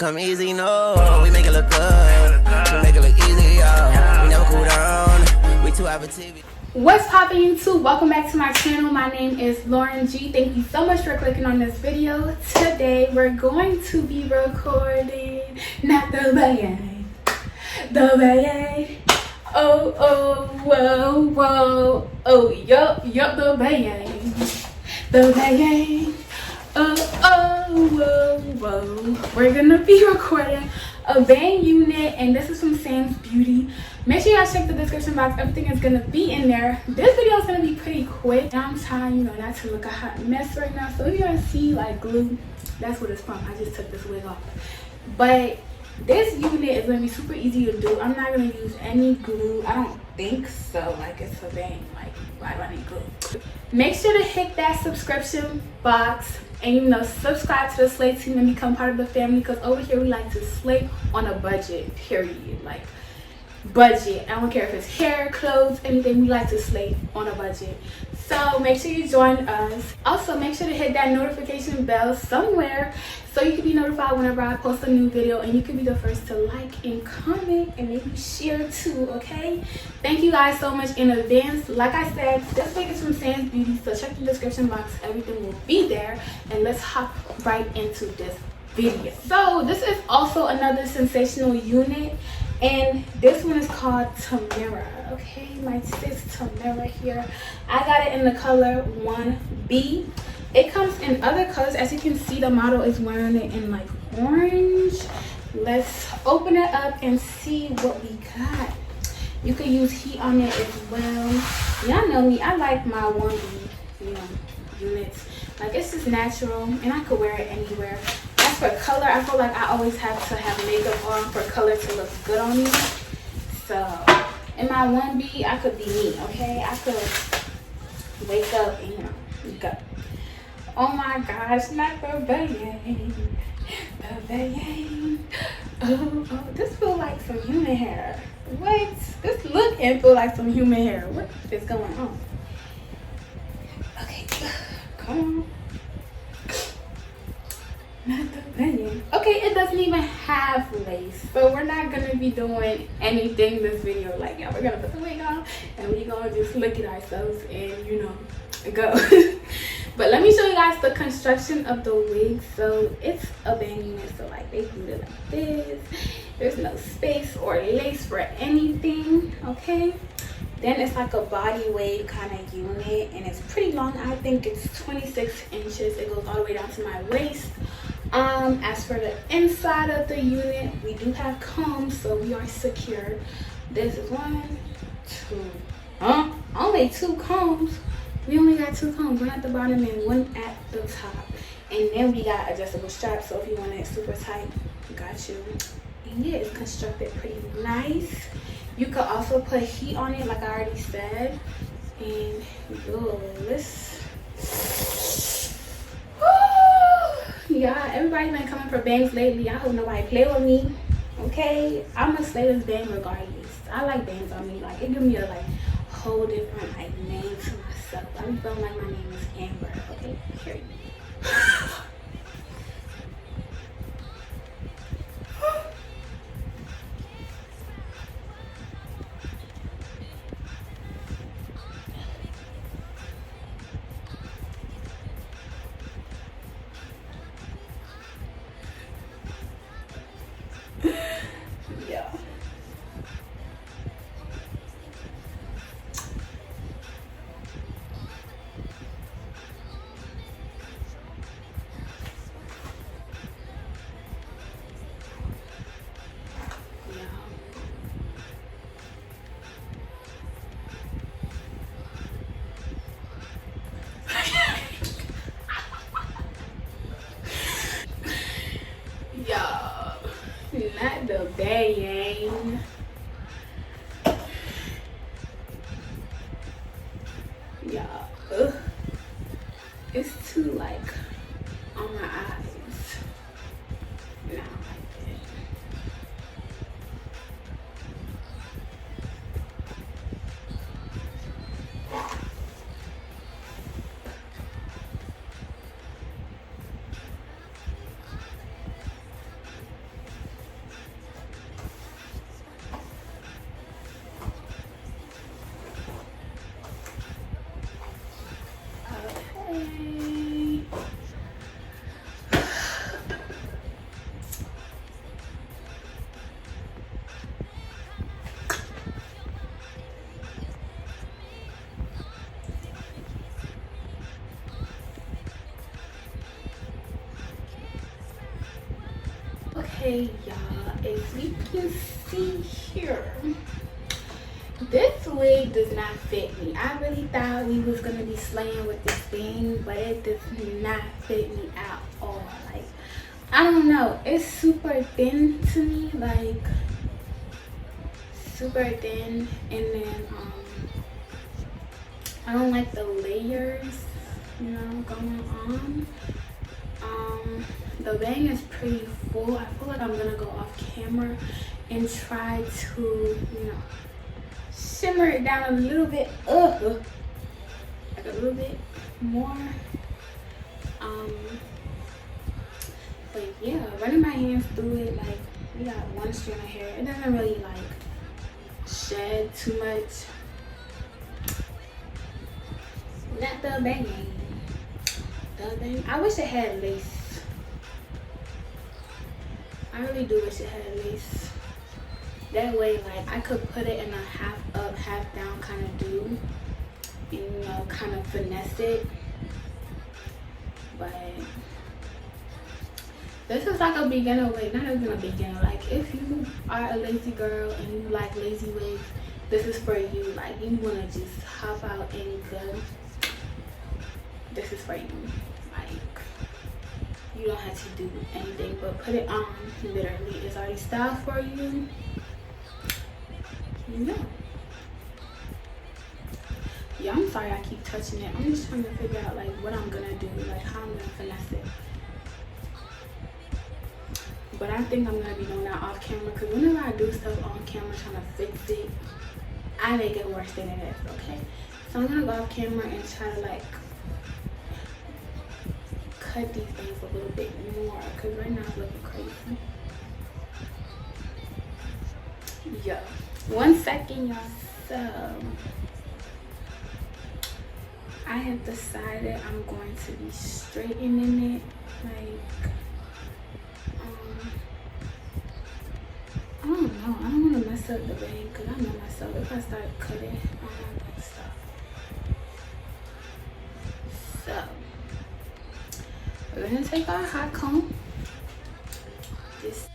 come easy, no. We make it look good. We make it look easy, yo. We never cool down. We too TV. What's poppin' YouTube? Welcome back to my channel. My name is Lauryn G. Thank you so much for clicking on this video. Today we're going to be recording not the bayang, the bayang. Oh, oh, whoa, whoa. Oh, yup, the bayang, the bayang. Oh, oh, whoa, whoa. We're gonna be recording a bang unit, and this is from Samsbeauty. Make sure you guys check the description box. Everything is gonna be in there. This video is gonna be pretty quick. And I'm trying, you know, not to look a hot mess right now. So if you guys see like glue, that's what it's from. I just took this wig off. But this unit is gonna be super easy to do. I'm not gonna use any glue. I don't think so. Like, it's a bang. Like, why do I need glue? Make sure to hit that subscription box and, you know, subscribe to the Slay team and become part of the family, because over here we like to slay on a budget, period. Like, budget. I don't care if it's hair, clothes, anything. We like to slay on a budget. So make sure you join us. Also, make sure to hit that notification bell somewhere so you can be notified whenever I post a new video, and you can be the first to like and comment and maybe share too, okay? Thank you guys so much in advance. Like I said, this wig is from Samsbeauty, so check the description box. Everything will be there, and let's hop right into this video. So this is also another sensational unit, and this one is called Tamira. Okay, my sis Tamira here. I got it in the color 1B. It comes in other colors. As you can see, the model is wearing it in like orange. Let's open it up and see what we got. You can use heat on it as well. Y'all know me, I like my 1B, you know, units. Like, it's just natural and I could wear it anywhere. As for color, I feel like I always have to have makeup on for color to look good on me. So in my 1B, I could be me, okay? I could wake up and, you know, go. Oh my gosh, not the bayang, the bayang. Oh, this feels like some human hair. What? This look and feel like some human hair. What is going on? Okay, come on. Not the bayang. Okay, it doesn't even have lace, so we're not gonna be doing anything in this video. Like, yeah, we're gonna put the wig on and we're gonna just look at ourselves and, you know, go. But let me show you guys the construction of the wig. So it's a bang unit, so like they glued it like this. There's no space or lace for anything, okay? Then it's like a body wave kind of unit, and it's pretty long. I think it's 26 inches. It goes all the way down to my waist. As for the inside of the unit, we do have combs, so we are secure. This is 1, 2, only 2 combs. We only got 2 combs, one at the bottom and one at the top. And then we got adjustable straps, so if you want it super tight, got you. And yeah, it's constructed pretty nice. You could also put heat on it, like I already said. And yo, this, yeah, everybody's been coming for bangs lately. I hope nobody play with me, okay? I'm gonna slay this bang regardless. I like bangs on me. Like, it gives me a like whole different like name to myself. I be feeling like my name is Amber, okay? Period. Yeah. Not the bayang. Yeah, it's too like on my eyes. Nah, like that. Hey. Okay, y'all, as you can see here, this wig does not fit me. I really thought we was gonna be slaying with this thing, but it does not fit me at all. Like, I don't know, it's super thin to me, like super thin, and then I don't like the layers, you know, going on. The bang is pretty full. I feel like I'm gonna go off camera and try to, you know, shimmer it down a little bit, like a little bit more. But yeah, running my hands through it, like, we got one strand of hair. It doesn't really like shed too much. Not the banging. The bang. I wish it had lace. I really do wish it had lace. That way, like, I could put it in a half up, half down kind of do, and, you know, kind of finesse it. But this is like a beginner wig, not even a beginner. Like, if you are a lazy girl and you like lazy wigs, this is for you. Like, you wanna just hop out and go, this is for you. Like, you don't have to do anything but put it on. Literally, it's already styled for you. You know. Yeah, I'm sorry I keep touching it. I'm just trying to figure out like what I'm gonna do, like how I'm gonna finesse it. But I think I'm gonna be doing that off camera, because whenever I do stuff on camera trying to fix it, I make it worse than it is, okay? So I'm gonna go off camera and try to like cut these things a little bit more, because right now it's looking crazy. Yo, 1 second, y'all. So I have decided I'm going to be straightening it, like, I don't know, I don't want to mess up the bang, because I know myself, if I start cutting, I don't like stuff. So we're gonna take our hot comb. This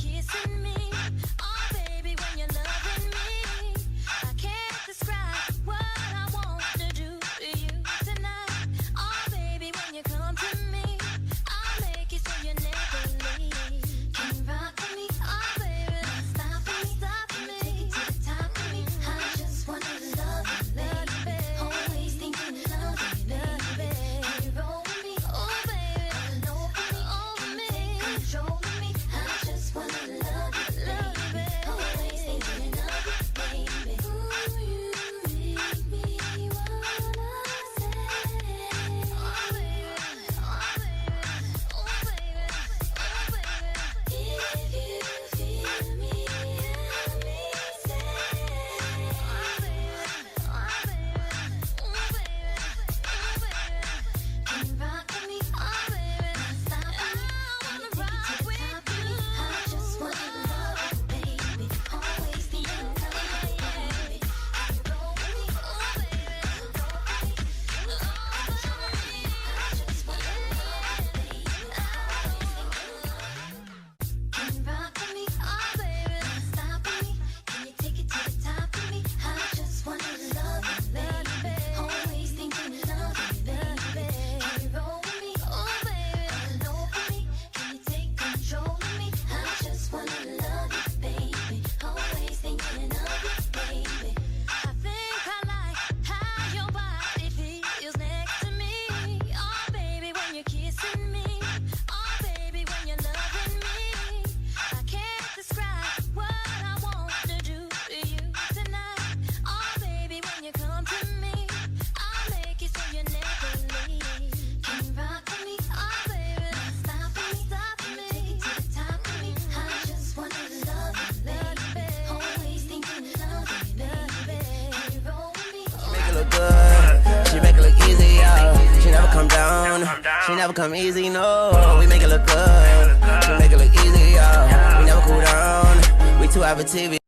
kissing me. Oh, baby, when you're loving me, I can't describe what I want to do to you tonight. Oh, baby, when you come to me, I'll make it so you never leave. Can you rock with me? Oh, baby, stop me, take it to the top of me. I just wanna love you, baby. Always thinking love you, baby. Can you roll with me? Oh, baby, all over me, take control of me. I just wanna love you, baby. Always thinking of you, baby. Ooh, you make me wanna say, oh, baby, oh, baby, oh, baby, oh, baby. If you feel me, hear me say, oh, baby, oh, baby, oh, baby, oh, baby. Can you rock with me? Oh, baby, stop me. I wanna rock with you. I just wanna love you, baby. Always thinking of you, baby. Can you roll with me? Oh, baby, roll with me. Oh, baby, I just wanna love you, baby. Always thinking of you. Can you rock with me? Oh, baby, stop with me. Can you take it to the top of me? I just wanna love you, baby. Always thinking of you, baby. Can you roll with me? Oh, baby, all over me. Can you take control of me? I just wanna love you, baby. Always thinking of you, baby. I think I like how your body feels next to me. Oh, baby, when you're kissing me. Oh, baby, when you're loving me. I can't describe what I want to do to you tonight. Oh, baby, when you come to me, I'll make it so you never leave. Can you rock with me? Oh, baby, stop me, take it to the top of me. I just wanna love you, baby. Always thinking of you, baby. Can you roll with me? Make it look good. She make it look easy, yeah. She never come down. She never come easy, no. We make it look good. She make it look easy, yeah. We never cool down. We too have a TV.